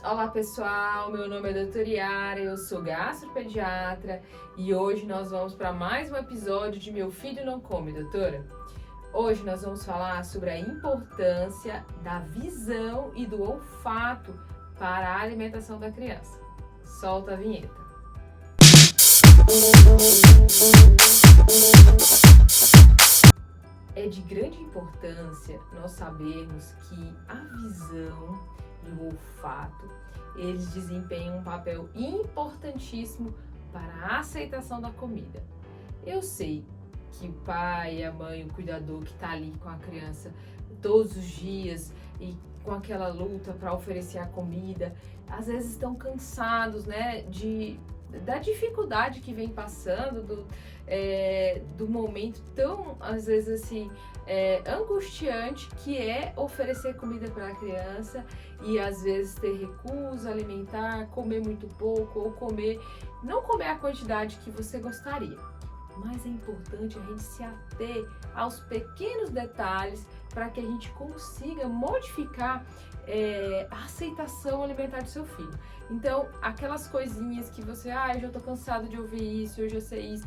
Olá pessoal, meu nome é doutora Yara, eu sou gastropediatra e hoje nós vamos para mais um episódio de Meu Filho Não Come, doutora. Hoje nós vamos falar sobre a importância da visão e do olfato para a alimentação da criança. Solta a vinheta. É de grande importância nós sabermos que a visão e o olfato, eles desempenham um papel importantíssimo para a aceitação da comida. Eu sei que o pai, a mãe, o cuidador que está ali com a criança todos os dias e com aquela luta para oferecer a comida, às vezes estão cansados, né, da dificuldade que vem passando, do momento tão, às vezes assim, angustiante que é oferecer comida para a criança e às vezes ter recusa alimentar, comer muito pouco ou não comer a quantidade que você gostaria. Mas é importante a gente se ater aos pequenos detalhes para que a gente consiga modificar a aceitação alimentar do seu filho. Então, aquelas coisinhas que você, eu já tô cansado de ouvir isso, eu já sei isso.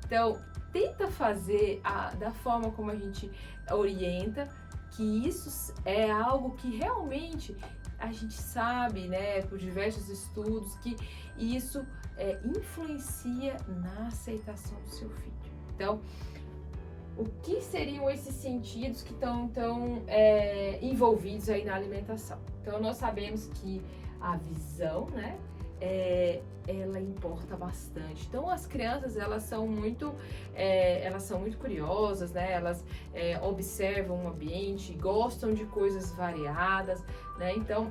Então, tenta fazer da forma como a gente orienta, que isso é algo que realmente a gente sabe, né, por diversos estudos, que isso influencia na aceitação do seu filho. Então, o que seriam esses sentidos que estão envolvidos aí na alimentação? Então, nós sabemos que a visão, né, ela importa bastante. Então, as crianças, elas são muito curiosas, né? Elas observam o ambiente, gostam de coisas variadas, né? Então,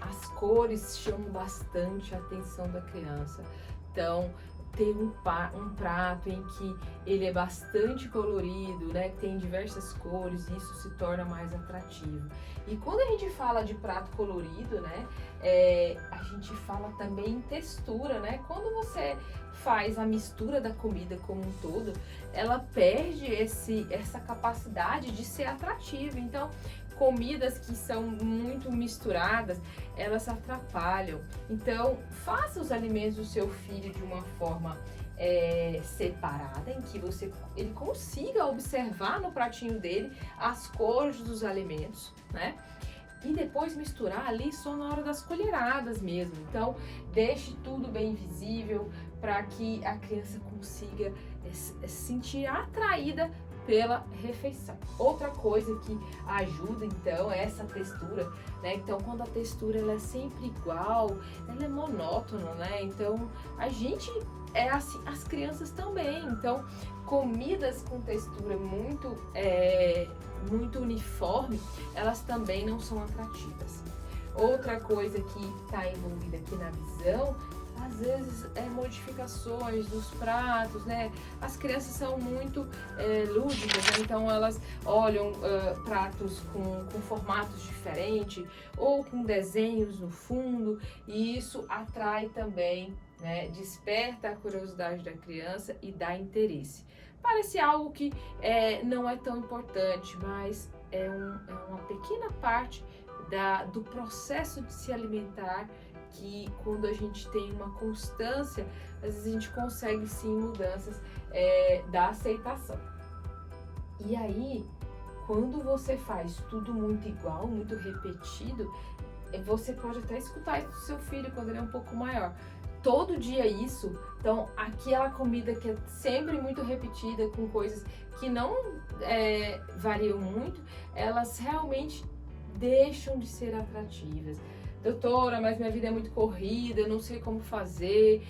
as cores chamam bastante a atenção da criança. Então, ter um prato em que ele é bastante colorido, né, tem diversas cores, isso se torna mais atrativo. E quando a gente fala de prato colorido, né, a gente fala também em textura, né? Quando você faz a mistura da comida como um todo, ela perde essa capacidade de ser atrativa. Então, comidas que são muito misturadas, elas atrapalham. Então, faça os alimentos do seu filho de uma forma separada, em que ele consiga observar no pratinho dele as cores dos alimentos, né? E depois misturar ali só na hora das colheradas mesmo. Então, deixe tudo bem visível para que a criança consiga se sentir atraída pela refeição. Outra coisa que ajuda, então, é essa textura, né? Então, quando a textura ela é sempre igual, ela é monótona, né? Então, a gente é assim, as crianças também. Então, comidas com textura muito uniforme, elas também não são atrativas. Outra coisa que está envolvida aqui na visão, às vezes modificações dos pratos, né? As crianças são muito lúdicas, né? Então elas olham pratos com formatos diferentes ou com desenhos no fundo, e isso atrai também, né? Desperta a curiosidade da criança e dá interesse. Parece algo que não é tão importante, mas é uma pequena parte do processo de se alimentar, que quando a gente tem uma constância, às vezes a gente consegue sim mudanças da aceitação. E aí, quando você faz tudo muito igual, muito repetido, você pode até escutar isso do seu filho quando ele é um pouco maior. Todo dia isso, então aquela comida que é sempre muito repetida, com coisas que não variam muito, elas realmente deixam de ser atrativas. Doutora, mas minha vida é muito corrida, eu não sei como fazer.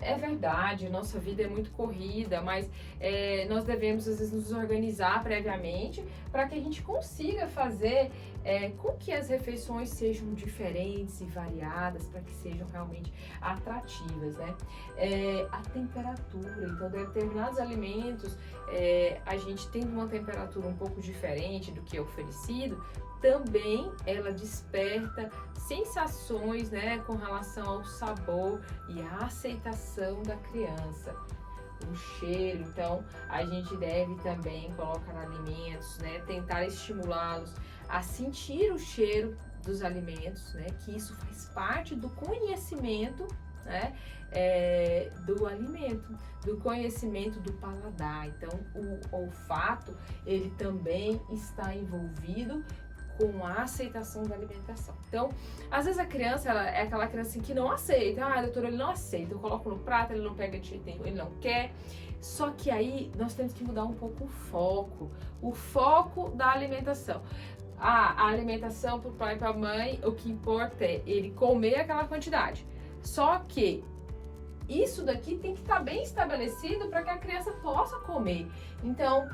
É verdade, nossa vida é muito corrida, mas nós devemos às vezes nos organizar previamente para que a gente consiga fazer com que as refeições sejam diferentes e variadas, para que sejam realmente atrativas, né? A temperatura, então determinados alimentos, a gente tendo uma temperatura um pouco diferente do que é oferecido, também ela desperta sensações, né, com relação ao sabor e à aceitação da criança. O cheiro, então a gente deve também colocar alimentos, né, tentar estimulá-los a sentir o cheiro dos alimentos, né? Que isso faz parte do conhecimento, né? Do alimento, do conhecimento do paladar. Então, o olfato, ele também está envolvido com a aceitação da alimentação. Então, às vezes a criança, ela é aquela criança assim, que não aceita. Ah, doutora, ele não aceita. Eu coloco no prato, ele não pega de jeito nenhum, ele não quer. Só que aí nós temos que mudar um pouco o foco da alimentação. A alimentação para o pai e para a mãe, o que importa é ele comer aquela quantidade. Só que isso daqui tem que estar bem estabelecido para que a criança possa comer. Então,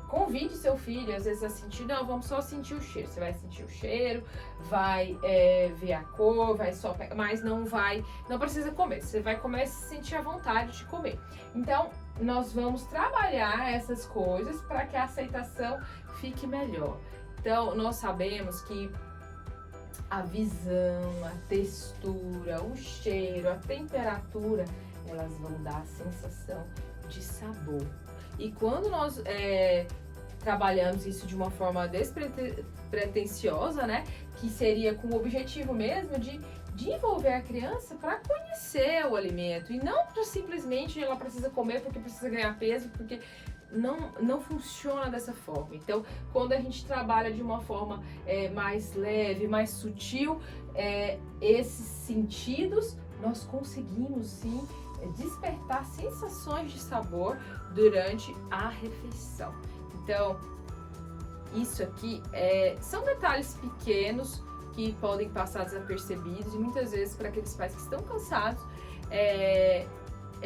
convide seu filho, às vezes, a sentir, não, vamos só sentir o cheiro. Você vai sentir o cheiro, vai ver a cor, vai só pegar, mas não precisa comer. Você vai comer se sentir a vontade de comer. Então, nós vamos trabalhar essas coisas para que a aceitação fique melhor. Então, nós sabemos que a visão, a textura, o cheiro, a temperatura, elas vão dar a sensação de sabor. E quando nós trabalhamos isso de uma forma despretensiosa, né, que seria com o objetivo mesmo de envolver a criança para conhecer o alimento e não para simplesmente ela precisa comer porque precisa ganhar peso, porque não funciona dessa forma. Então, quando a gente trabalha de uma forma mais leve, mais sutil, esses sentidos, nós conseguimos sim despertar sensações de sabor durante a refeição. Então, isso aqui são detalhes pequenos que podem passar desapercebidos e muitas vezes para aqueles pais que estão cansados, é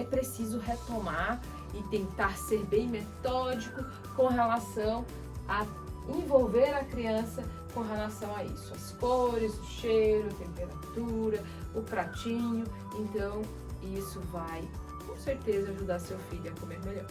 preciso retomar e tentar ser bem metódico com relação a envolver a criança com relação a isso. As cores, o cheiro, a temperatura, o pratinho. Então, isso vai, com certeza, ajudar seu filho a comer melhor.